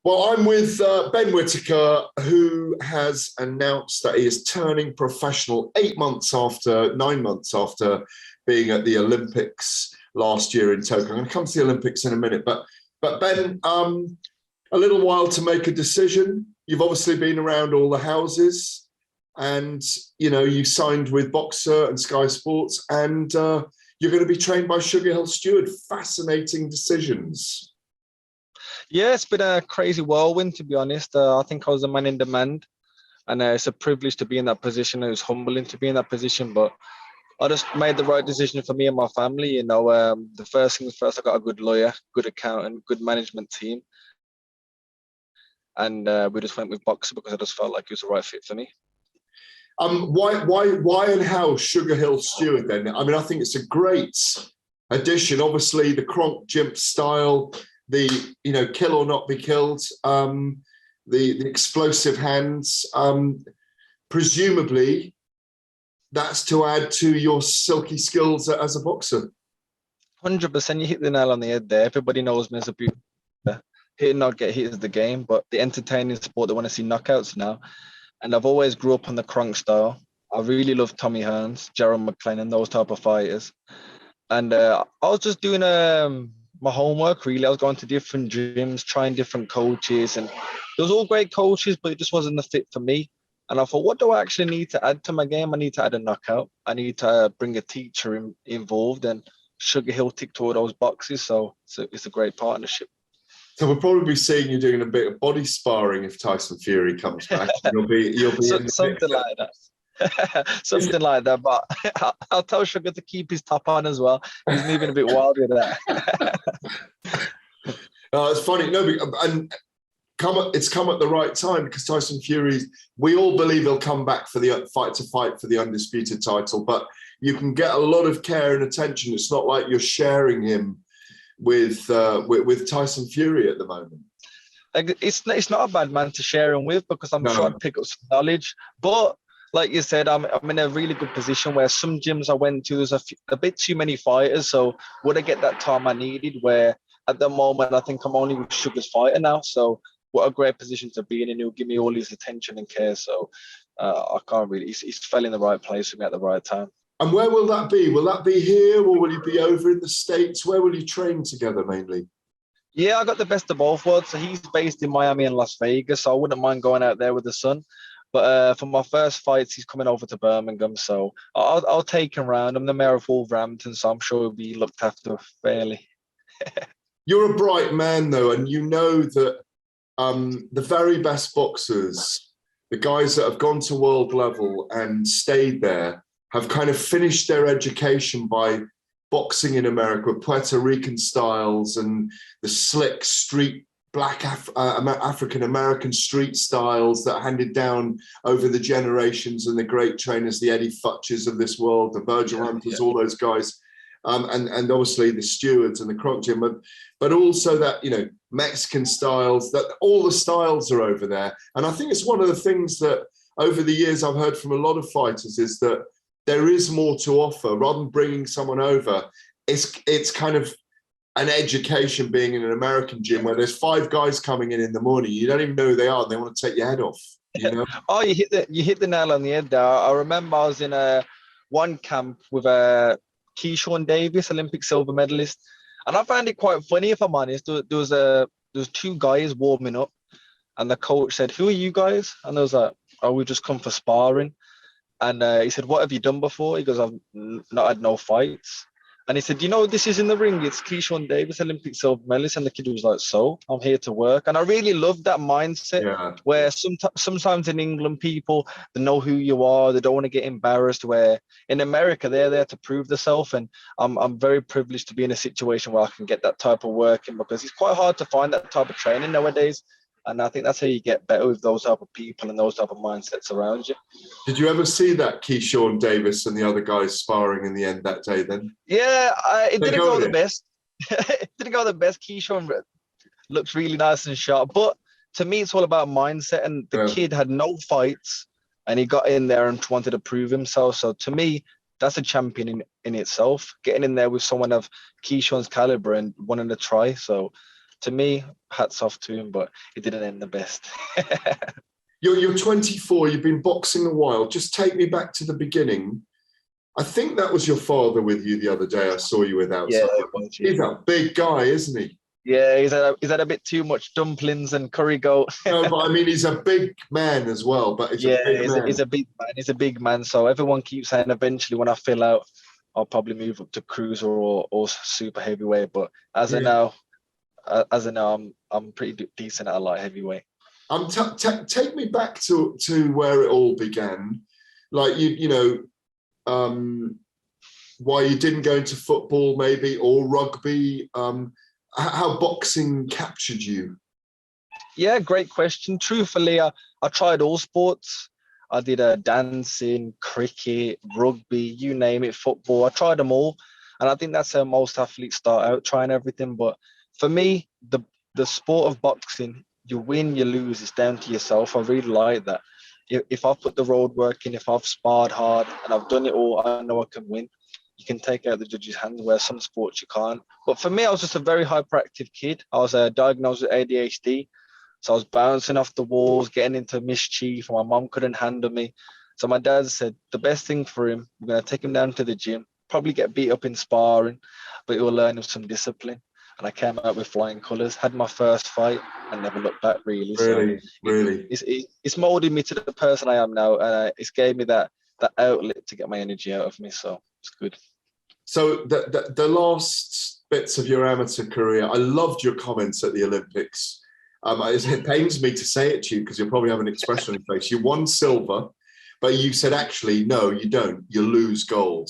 Well, I'm with Ben Whittaker, who has announced that he is turning professional 9 months after being at the Olympics last year in Tokyo. I'm going to come to the Olympics in a minute, but Ben, a little while to make a decision. You've obviously been around all the houses, and you signed with Boxer and Sky Sports, and you're going to be trained by Sugar Hill Steward. Fascinating decisions. Yeah, it's been a crazy whirlwind, to be honest. I think I was a man in demand, and it's a privilege to be in that position. It was humbling to be in that position, but I just made the right decision for me and my family. The first things first, I got a good lawyer, good accountant, good management team, and we just went with Boxer because I just felt like it was the right fit for me. Why and how Sugar Hill Steward then? I mean, I think it's a great addition. Obviously, the Kronk Jimp style, the kill or not be killed, the explosive hands. Presumably, that's to add to your silky skills as a boxer. 100%, you hit the nail on the head there. Everybody knows me as a beauty. Hit and not get hit is the game, but the entertaining sport, they want to see knockouts now. And I've always grew up on the Kronk style. I really love Tommy Hearns, Gerald McLean, and those type of fighters. And I was just doing my homework, really. I was going to different gyms, trying different coaches, and there was all great coaches, but it just wasn't the fit for me. And I thought, what do I actually need to add to my game? I need to add a knockout. I need to bring a teacher involved, and Sugar Hill ticked all those boxes. So it's a great partnership. So we'll probably be seeing you doing a bit of body sparring if Tyson Fury comes back. You'll be something like that. Something like that. But I'll tell Sugar to keep his top on as well. He's moving a bit wild with that. It's funny. No, and it's come at the right time because Tyson Fury. We all believe he'll come back for the fight for the undisputed title, but you can get a lot of care and attention. It's not like you're sharing him with Tyson Fury at the moment. Like, it's not a bad man to share him with because I'm trying to pick up some knowledge. But like you said, I'm in a really good position where some gyms I went to, there's a bit too many fighters. So would I get that time I needed? Where at the moment I think I'm only with Sugar's fighter now. So what a great position to be in, and he'll give me all his attention and care. So I can't really. He's fell in the right place for me at the right time. And where will that be? Will that be here, or will you be over in the States? Where will you train together mainly? Yeah, I got the best of both worlds. So he's based in Miami and Las Vegas, so I wouldn't mind going out there with the son. But for my first fights, he's coming over to Birmingham, so I'll take him round. I'm the mayor of Wolverhampton, so I'm sure he'll be looked after fairly. You're a bright man, though, and you know that the very best boxers, the guys that have gone to world level and stayed there, have kind of finished their education by boxing in America, Puerto Rican styles and the slick street black African-American street styles that are handed down over the generations, and the great trainers, the Eddie Futches of this world, the Virgil Hunters, all those guys, and obviously the Stewards and the Kronk Gym, but also that, Mexican styles, that all the styles are over there. And I think it's one of the things that over the years I've heard from a lot of fighters is that there is more to offer. Rather than bringing someone over, it's kind of an education being in an American gym where there's 5 guys coming in the morning. You don't even know who they are, and they want to take your head off. Oh, you hit the nail on the head there. I remember I was in one camp with Keyshawn Davies, Olympic silver medalist, and I found it quite funny, if I'm honest. There was 2 guys warming up, and the coach said, "Who are you guys?" And I was like, "Oh, we just come for sparring." And he said, "What have you done before?" He goes, "I've not had no fights." And he said, this is in the ring. It's Keyshawn Davis, Olympic silver medalist." And the kid was like, "So, I'm here to work." And I really loved that mindset where sometimes in England, people, they know who you are. They don't want to get embarrassed, where in America, they're there to prove themselves. And I'm very privileged to be in a situation where I can get that type of work in, because it's quite hard to find that type of training nowadays. And I think that's how you get better with those type of people and those type of mindsets around you. Did you ever see that Keyshawn Davis and the other guys sparring in the end that day then? Yeah, it didn't go the best. It didn't go the best. Keyshawn looks really nice and sharp. But to me, it's all about mindset. And the kid had no fights, and he got in there and wanted to prove himself. So to me, that's a champion in itself, getting in there with someone of Keyshawn's caliber and wanting to try. So to me, hats off to him, but it didn't end the best. You're 24, you've been boxing a while. Just take me back to the beginning. I think that was your father with you the other day. I saw you with outside. Yeah, it was, yeah. He's a big guy, isn't he? Yeah, he's had a bit too much dumplings and curry goat. No, but I mean, he's a big man as well, but he's Yeah, a big man. he's a big man. He's a big man. So everyone keeps saying eventually when I fill out, I'll probably move up to cruiser or super heavyweight. But as of now, I'm pretty decent at a light heavyweight. Take me back to where it all began. Like why you didn't go into football maybe or rugby. How boxing captured you. Yeah, great question. Truthfully, I tried all sports. I did dancing, cricket, rugby, you name it, football. I tried them all. And I think that's how most athletes start out, trying everything. But for me, the sport of boxing, you win, you lose, it's down to yourself. I really like that. If I've put the road work in, if I've sparred hard and I've done it all, I know I can win. You can take out the judge's hands where some sports you can't. But for me, I was just a very hyperactive kid. I was diagnosed with ADHD. So I was bouncing off the walls, getting into mischief, and my mom couldn't handle me. So my dad said the best thing for him, we're going to take him down to the gym, probably get beat up in sparring, but he will learn with some discipline. And I came out with flying colours, had my first fight, and never looked back really. Really. It's molded me to the person I am now, and it's gave me that outlet to get my energy out of me. So it's good. So the last bits of your amateur career, I loved your comments at the Olympics. It pains me to say it to you because you'll probably have an expression on your face. You won silver, but you said, actually, no, you don't. You lose gold.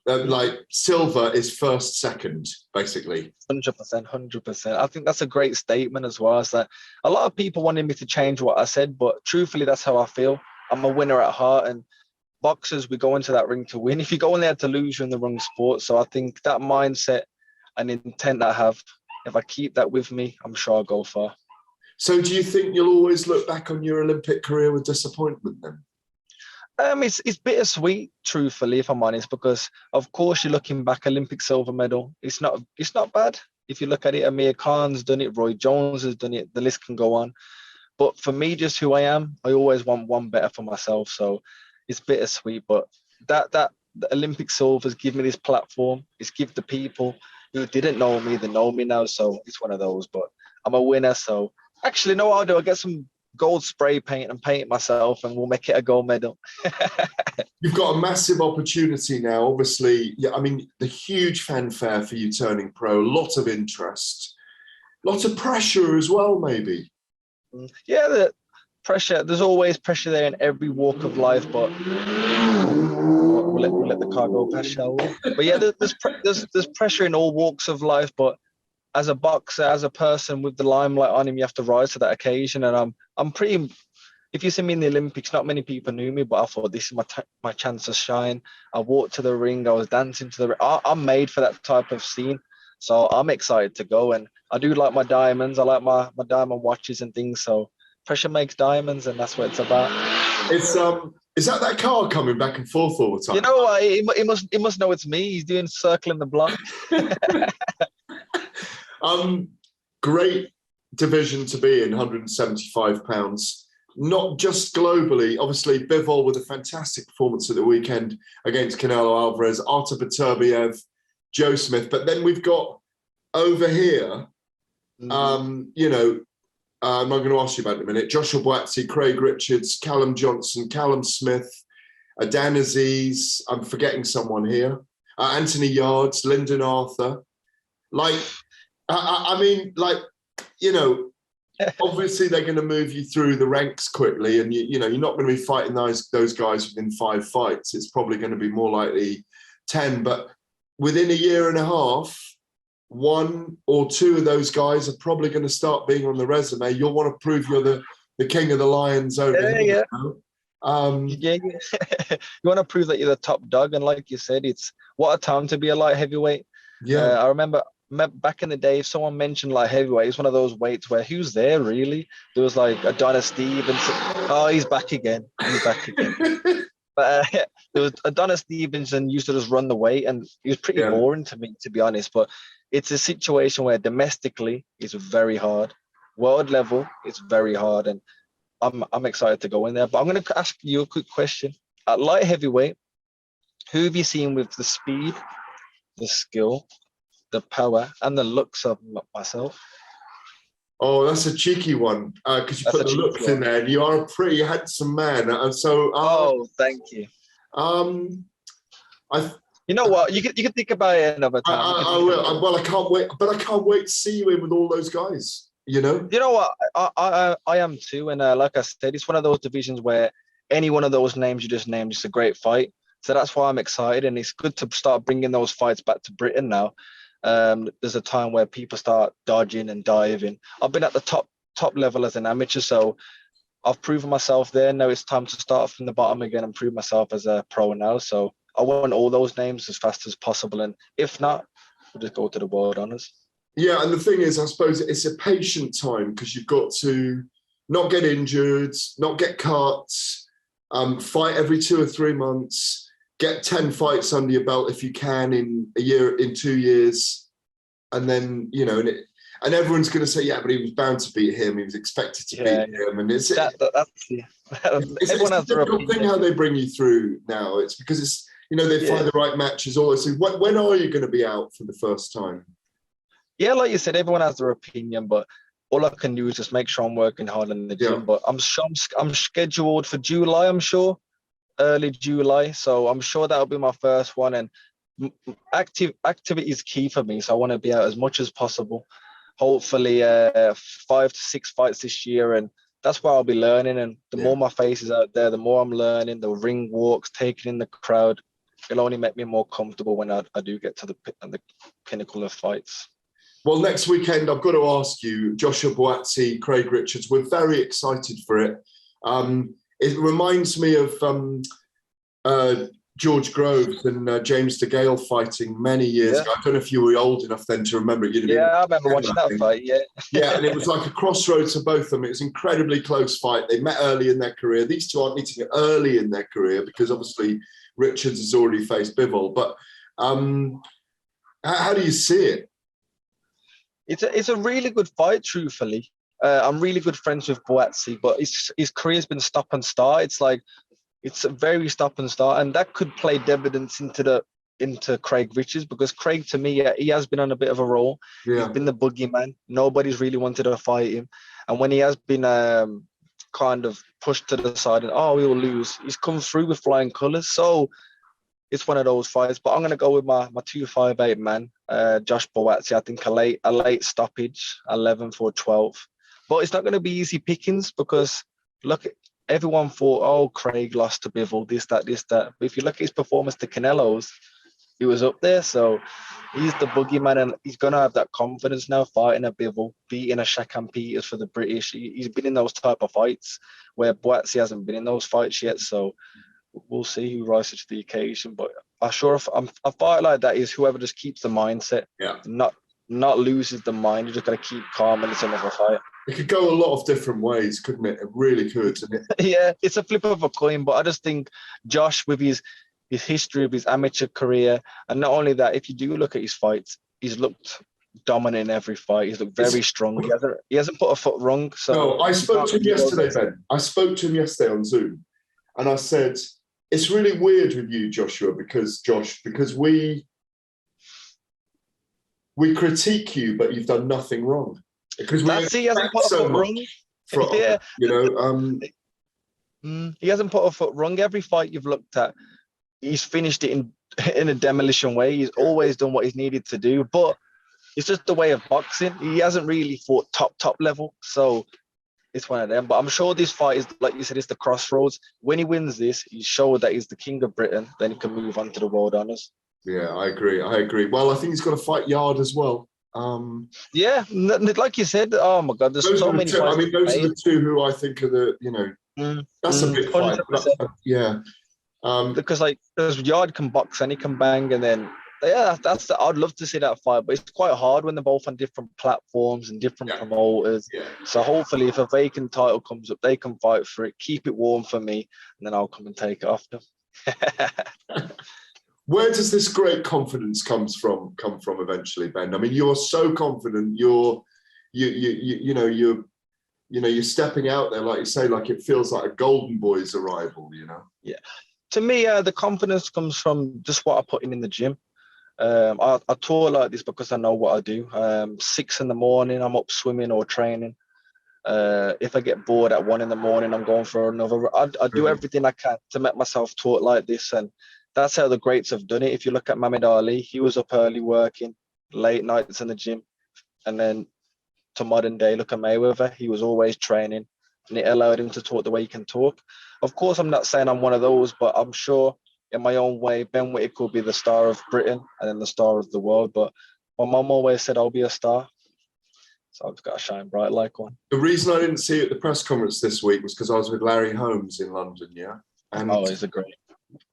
Like silver is first, second, basically. 100%. I think that's a great statement as well. Is that a lot of people wanted me to change what I said, but truthfully, that's how I feel. I'm a winner at heart, and boxers, we go into that ring to win. If you go in there to lose, you're in the wrong sport. So I think that mindset and intent I have, if I keep that with me, I'm sure I'll go far. So do you think you'll always look back on your Olympic career with disappointment then? It's bittersweet, truthfully, if I'm honest, because of course you're looking back, Olympic silver medal. It's not bad. If you look at it, Amir Khan's done it, Roy Jones has done it, the list can go on. But for me, just who I am, I always want one better for myself. So it's bittersweet, but that the Olympic silver has given me this platform. It's given the people who didn't know me, they know me now. So it's one of those, but I'm a winner. So actually, no, I'll do. I'll get some gold spray paint and paint it myself, and we'll make it a gold medal. You've got a massive opportunity now, obviously. Yeah, I mean, the huge fanfare for you turning pro, a lot of interest, lots of pressure as well, maybe. Yeah, the pressure. There's always pressure there in every walk of life, but we'll let the car go past, shall we? But yeah, there's pressure in all walks of life, but as a boxer, as a person with the limelight on him, you have to rise to that occasion. And I'm pretty. If you see me in the Olympics, not many people knew me, but I thought this is my chance to shine. I walked to the ring, I was dancing to the ring. I'm made for that type of scene, so I'm excited to go. And I do like my diamonds. I like my diamond watches and things. So pressure makes diamonds, and that's what it's about. Is that car coming back and forth all the time? You know what? It must know it's me. He's doing circling the block. Great division to be in, 175 pounds. Not just globally, obviously Bivol with a fantastic performance at the weekend against Canelo Alvarez, Artur Beterbiev, Joe Smith. But then we've got over here, I'm not going to ask you about it in a minute, Joshua Buatsi, Craig Richards, Callum Johnson, Callum Smith, Dan Aziz, I'm forgetting someone here, Anthony Yards, Lyndon Arthur. Obviously they're going to move you through the ranks quickly, and you're not going to be fighting those guys within 5 fights. It's probably going to be more likely 10, but within a year and a half, 1 or 2 of those guys are probably going to start being on the resume. You'll want to prove you're the king of the lions over here. You want to prove that you're the top dog, and like you said, it's what a time to be a light heavyweight. I remember back in the day, if someone mentioned light heavyweight, it's one of those weights where who's there really? There was like Adonis Stevens. Oh, he's back again. But there was Adonis Stevenson used to just run the weight, and he was pretty boring to me, to be honest. But it's a situation where domestically it's very hard, world level it's very hard, and I'm excited to go in there. But I'm going to ask you a quick question. At light heavyweight, who have you seen with the speed, the skill, the power, and the looks of myself? Oh, that's a cheeky one because you That's put a the cheeky looks in one. there, and you are a pretty handsome man. And so, Oh, thank you. I You know what? You can think about it another time. I will. Well, I can't wait, but I can't wait to see you in with all those guys. You know. You know what? I am too, and like I said, it's one of those divisions where any one of those names you just named is a great fight. So that's why I'm excited, and it's good to start bringing those fights back to Britain now. There's a time where people start dodging and diving. I've been at the top level as an amateur, so I've proven myself there. Now it's time to start from the bottom again and prove myself as a pro now. So I want all those names as fast as possible, and if not, we'll just go to the world honors. Yeah, and the thing is, I suppose it's a patient time because you've got to not get injured, not get cuts, fight every 2 or 3 months, get 10 fights under your belt if you can in a year, in 2 years, and then and everyone's going to say, yeah, but he was bound to beat him. He was expected to beat him, and it's that's it's a difficult thing how they bring you through now. It's because it's they find the right matches. All those things. When are you going to be out for the first time? Yeah, like you said, everyone has their opinion, but all I can do is just make sure I'm working hard in the gym. Yeah. But I'm sure I'm scheduled for July. I'm sure early July, so I'm sure that'll be my first one. And activity is key for me, so I want to be out as much as possible. Hopefully, 5 to 6 fights this year, and that's where I'll be learning. And the more my face is out there, the more I'm learning. The ring walks, taking in the crowd, it'll only make me more comfortable when I do get to the pinnacle of fights. Well, next weekend, I've got to ask you, Joshua Buatsi, Craig Richards, we're very excited for it. It reminds me of George Groves and James DeGale fighting many years ago. I don't know if you were old enough then to remember it. I remember watching that fight, yeah. Yeah, and it was like a crossroads for both of them. It was an incredibly close fight. They met early in their career. These two aren't meeting early in their career because obviously Richards has already faced Bivol. But how do you see it? It's a really good fight, truthfully. I'm really good friends with Buatsi, but his career's been stop and start. It's a very stop and start, and that could play dividends into Craig Richards, because Craig, to me, he has been on a bit of a roll. Yeah. He's been the boogeyman. Nobody's really wanted to fight him, and when he has been kind of pushed to the side and we will lose, he's come through with flying colours. So it's one of those fights, but I'm going to go with my 258 man, Josh Buatsi. I think a late stoppage, 11 for 12. But it's not going to be easy pickings because, look, everyone thought, Craig lost to Bivol, this, that. But if you look at his performance to Canelo's, he was up there. So he's the boogeyman, and he's going to have that confidence now fighting a Bivol, beating a Shakan Peters for the British. He's been in those type of fights where Buatsi hasn't been in those fights yet. So we'll see who rises to the occasion. But a fight like that is whoever just keeps the mindset, not loses the mind. You just got to keep calm, and it's another fight. It could go a lot of different ways, couldn't it? It really could. Yeah, it's a flip of a coin. But I just think Josh, with his history of his amateur career, and not only that, if you do look at his fights, he's looked dominant in every fight. He's looked very strong. He hasn't put a foot wrong. So no, I spoke to him yesterday, Ben. I spoke to him yesterday on Zoom, and I said, it's really weird with you, Joshua, because we critique you, but you've done nothing wrong. Because he hasn't put a foot wrong. He hasn't put a foot wrong. Every fight you've looked at, he's finished it in a demolition way. He's always done what he's needed to do, but it's just the way of boxing. He hasn't really fought top level, so it's one of them. But I'm sure this fight is, like you said, it's the crossroads. When he wins this, he showed that he's the king of Britain. Then he can move on to the world honours. Yeah, I agree. Well, I think he's got to fight Yard as well. Like you said, oh my God, there's so many. Those are the two who I think are that's a big fight. Because there's Yard can box and he can bang, and then I'd love to see that fight, but it's quite hard when they're both on different platforms and different promoters. Yeah. So hopefully, if a vacant title comes up, they can fight for it. Keep it warm for me, and then I'll come and take it off them. Where does this great confidence come from eventually, Ben? I mean, you're so confident. You're stepping out there, like you say, like it feels like a golden boy's arrival. Yeah. To me, the confidence comes from just what I put in the gym. I talk like this because I know what I do. 6 in the morning, I'm up swimming or training. If I get bored at 1 in the morning, I'm going for another. I do everything I can to make myself talk like this, and that's how the greats have done it. If you look at Muhammad Ali, he was up early working, late nights in the gym, and then to modern day, look at Mayweather. He was always training, and it allowed him to talk the way he can talk. Of course, I'm not saying I'm one of those, but I'm sure in my own way, Ben Whittaker will be the star of Britain and then the star of the world. But my mum always said I'll be a star, so I've just got to shine bright like one. The reason I didn't see you at the press conference this week was because I was with Larry Holmes in London, yeah? And, He's a great.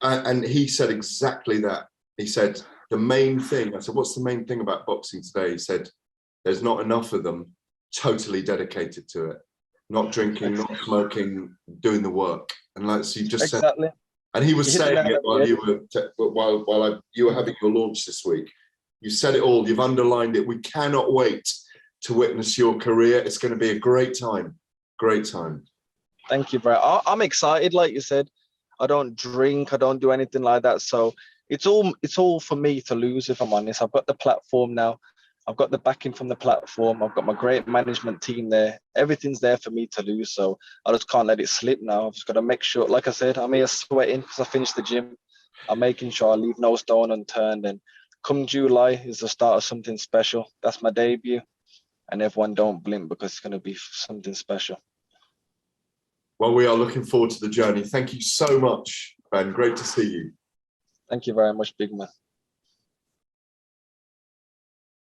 and he said exactly that. He said, the main thing, I said, what's the main thing about boxing today? He said, there's not enough of them totally dedicated to it. Not drinking, not smoking, doing the work. And like you just Exactly. said, and he was saying it while you were having your launch this week. You said it all, you've underlined it. We cannot wait to witness your career. It's going to be a great time. Great time. Thank you, bro. I'm excited. Like you said, I don't drink. I don't do anything like that. So it's all for me to lose, if I'm honest. I've got the platform now. I've got the backing from the platform. I've got my great management team there. Everything's there for me to lose. So I just can't let it slip now. I've just got to make sure, like I said, I'm here sweating because I finished the gym. I'm making sure I leave no stone unturned. And come July is the start of something special. That's my debut. And everyone don't blink because it's going to be something special. Well, we are looking forward to the journey. Thank you so much, Ben. Great to see you. Thank you very much, big man.